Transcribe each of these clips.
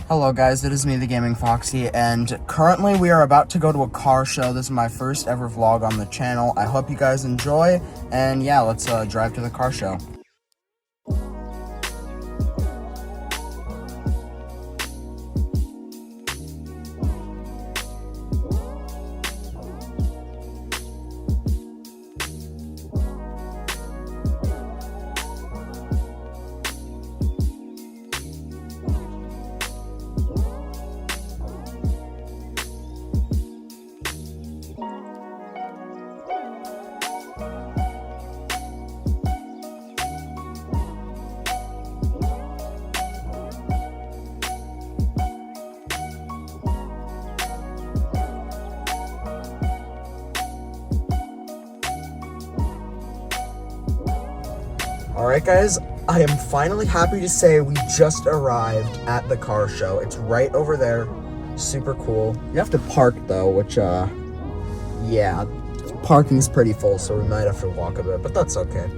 Hello guys, it is me, the Gaming Foxy, and currently we are about to go to a car show. This is my first ever vlog on the channel. I hope you guys enjoy, and yeah, let's drive to the car show. Alright guys, I am finally happy to say we just arrived at the car show. It's right over there. Super cool. You have to park though, which yeah, parking's pretty full, so we might have to walk a bit, but that's okay.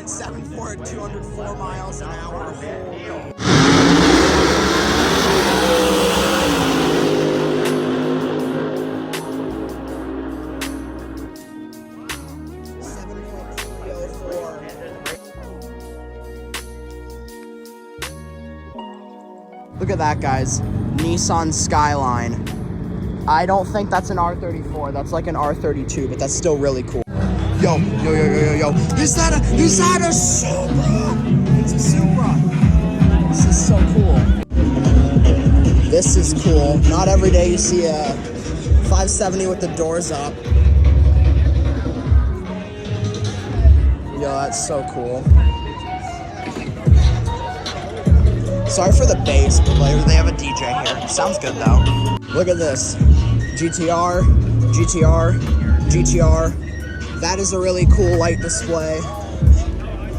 .74 at 204 miles an hour. Look at that, guys. Nissan Skyline. I don't think that's an R34. That's like an R32, but that's still really cool. Yo. Is that a Supra? It's a Supra. This is so cool. This is cool. Not every day you see a 570 with the doors up. Yo, that's so cool. Sorry for the bass, but like, they have a DJ here. Sounds good though. Look at this. GTR. That is a really cool light display.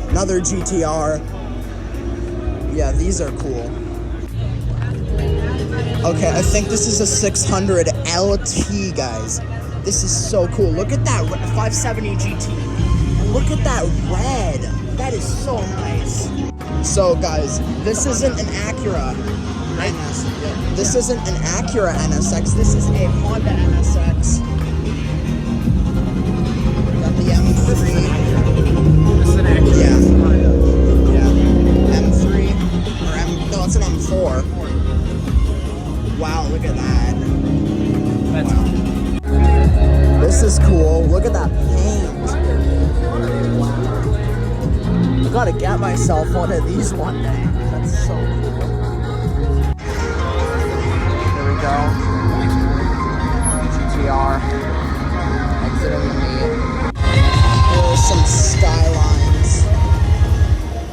Another GTR. Yeah, these are cool. Okay, I think this is a 600 LT, guys. This is so cool. Look at that 570 GT. And look at that red. That is so nice. So, guys, this isn't an Acura. This isn't an Acura NSX. This is a Honda NSX. The M3. This is an Acura. Yeah. M3. No, it's an M4. Wow, look at that. Wow. This is cool. Look at that paint. Wow. I gotta get myself one of these one day. That's so cool. Here we go. GTR. Exiting the meet. Some skylines.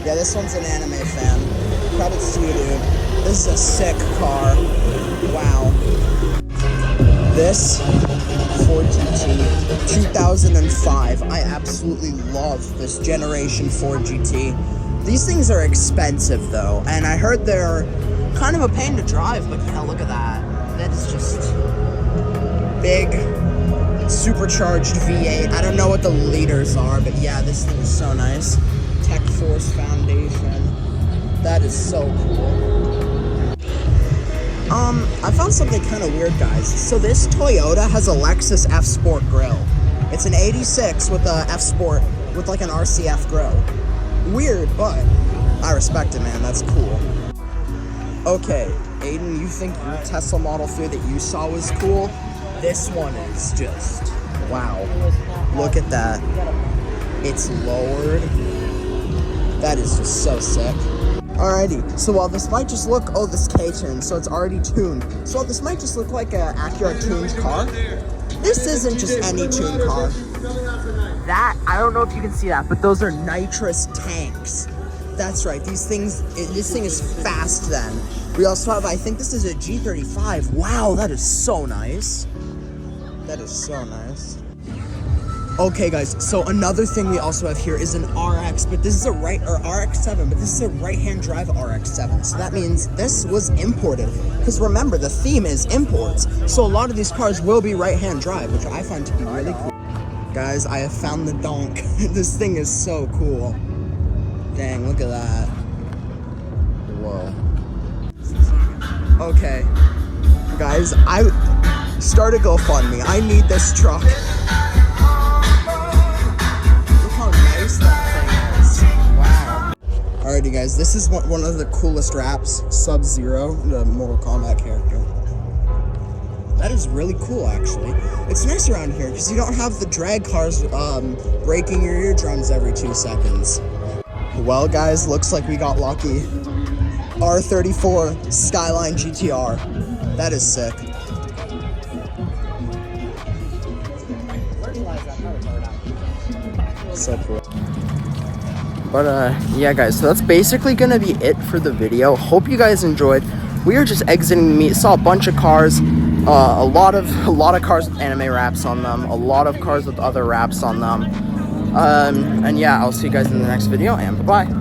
Yeah, this one's an anime fan. Credits to you, dude. This is a sick car. Wow. This Ford GT 2005. I absolutely love this generation Ford GT. These things are expensive though, and I heard they're kind of a pain to drive, but hell, look at that. That is just big. Supercharged V8. I don't know what the liters are, but yeah, this thing is so nice. Tech Force Foundation. That is so cool. I found something kind of weird, guys. So this Toyota has a Lexus F Sport grille. It's an 86 with a F Sport with like an RCF grille. Weird, but I respect it, man. That's cool. Okay, Aiden, you think your Tesla Model 3 that you saw was cool? This one is just, wow. Look at that. It's lowered. That is just so sick. Alrighty, so while this might just look, oh, this K-turn, so it's already tuned. So while this might just look like an accurate tuned car, this isn't just any tuned car. That, I don't know if you can see that, but those are nitrous tanks. That's right, this thing is fast then. We also have, I think this is a G35. Wow, that is so nice. That is so nice. Okay guys, so another thing we also have here is an RX, but this is a RX-7, but this is a right-hand drive RX-7. So that means this was imported. Because remember, the theme is imports. So a lot of these cars will be right-hand drive, which I find to be really cool. Guys, I have found the donk. This thing is so cool. Dang, look at that. Whoa. Okay. Guys, I started GoFundMe. I need this truck. Alrighty guys, this is one of the coolest wraps, Sub-Zero, the Mortal Kombat character. That is really cool actually. It's nice around here because you don't have the drag cars breaking your eardrums every 2 seconds. Well guys, looks like we got lucky. R34 Skyline GTR. That is sick. So cool. But yeah guys, so that's basically gonna be it for the video. Hope you guys enjoyed. We are just exiting the meet, saw a bunch of cars, a lot of cars with anime wraps on them, a lot of cars with other wraps on them. And yeah, I'll see you guys in the next video, and bye-bye.